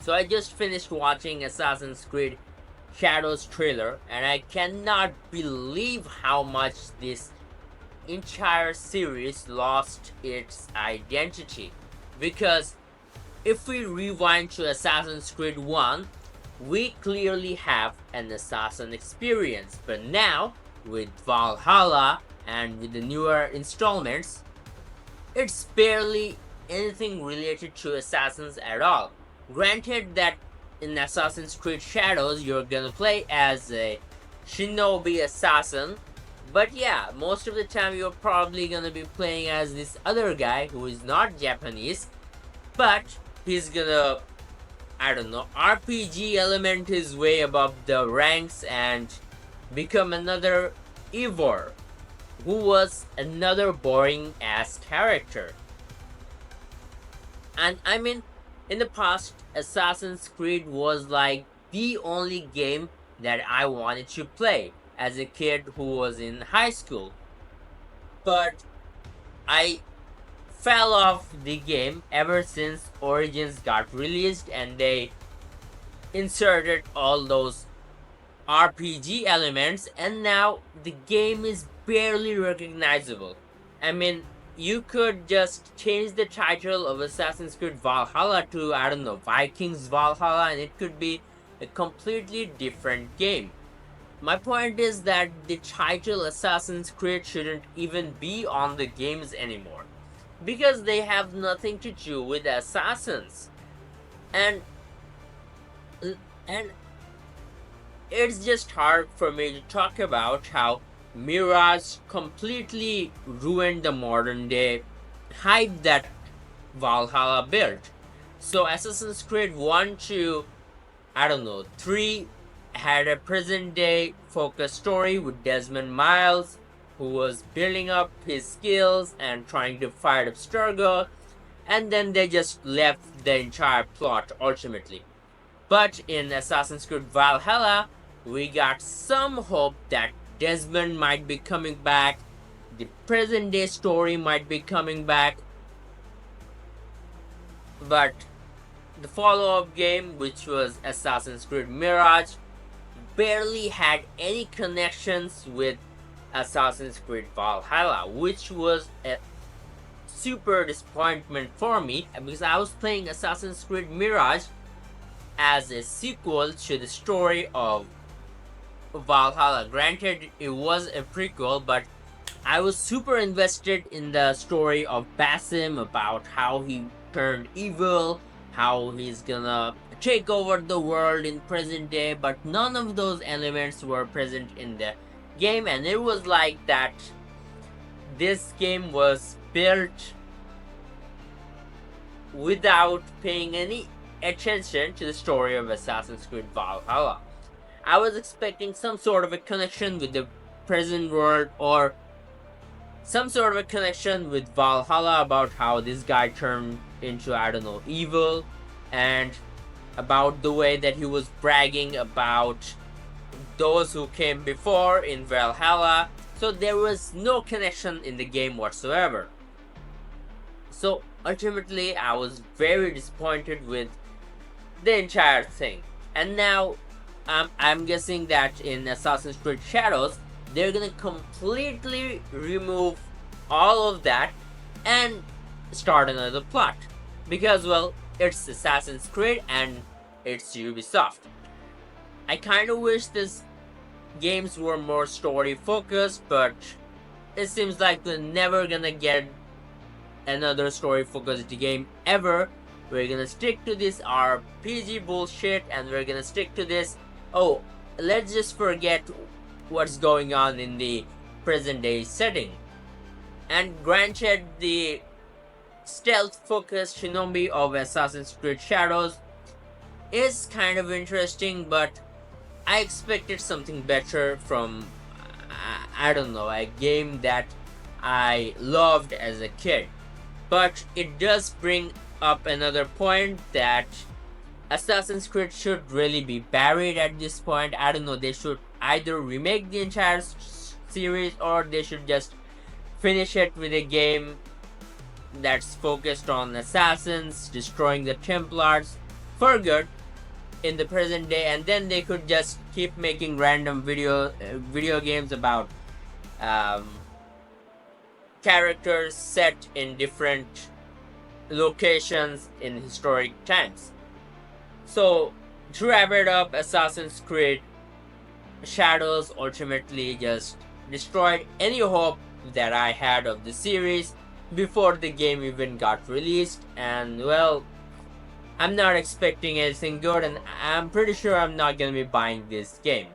So I just finished watching Assassin's Creed Shadows trailer, and I cannot believe how much this entire series lost its identity. Because if we rewind to Assassin's Creed 1, we clearly have an assassin experience, but now, with Valhalla and with the newer installments, it's barely anything related to assassins at all. Granted that in Assassin's Creed Shadows you're gonna play as a shinobi assassin, but yeah, most of the time you're probably gonna be playing as this other guy who is not Japanese, but he's gonna, I don't know, RPG element his way above the ranks and become another Ivor, who was another boring ass character. And I mean, in the past, Assassin's Creed was like the only game that I wanted to play as a kid who was in high school. But I fell off the game ever since Origins got released and they inserted all those RPG elements, and now the game is barely recognizable. I mean, you could just change the title of Assassin's Creed Valhalla to, I don't know, Vikings Valhalla, and it could be a completely different game. My point is that the title Assassin's Creed shouldn't even be on the games anymore, because they have nothing to do with assassins. And it's just hard for me to talk about how Mirage completely ruined the modern day hype that Valhalla built. So Assassin's Creed 1 to, I don't know, 3 had a present day focused story with Desmond Miles, who was building up his skills and trying to fight Abstergo, and then they just left the entire plot ultimately. But in Assassin's Creed Valhalla, we got some hope that Desmond might be coming back, the present day story might be coming back, but the follow-up game, which was Assassin's Creed Mirage, barely had any connections with Assassin's Creed Valhalla, which was a super disappointment for me, because I was playing Assassin's Creed Mirage as a sequel to the story of Valhalla. Granted, it was a prequel, but I was super invested in the story of Basim, about how he turned evil, how he's gonna take over the world in present day, but none of those elements were present in the game, and it was like that this game was built without paying any attention to the story of Assassin's Creed Valhalla. I was expecting some sort of a connection with the present world, or some sort of a connection with Valhalla about how this guy turned into, I don't know, evil, and about the way that he was bragging about those who came before in Valhalla. So there was no connection in the game whatsoever. So ultimately, I was very disappointed with the entire thing. And now, I'm guessing that in Assassin's Creed Shadows, they're gonna completely remove all of that and start another plot. Because, well, it's Assassin's Creed and it's Ubisoft. I kinda wish these games were more story focused, but it seems like we're never gonna get another story focused game ever. We're gonna stick to this RPG bullshit, and we're gonna stick to this, oh, let's just forget what's going on in the present day setting. And granted, the stealth focused shinobi of Assassin's Creed Shadows is kind of interesting, but I expected something better from, I don't know, a game that I loved as a kid. But it does bring up another point that Assassin's Creed should really be buried at this point. I don't know, they should either remake the entire series, or they should just finish it with a game that's focused on assassins, destroying the Templars for good. in the present day, and then they could just keep making random video games about um, characters set in different locations in historic times. So to wrap it up, Assassin's Creed Shadows ultimately just destroyed any hope that I had of the series before the game even got released, and well, I'm not expecting anything good, and I'm pretty sure I'm not gonna be buying this game.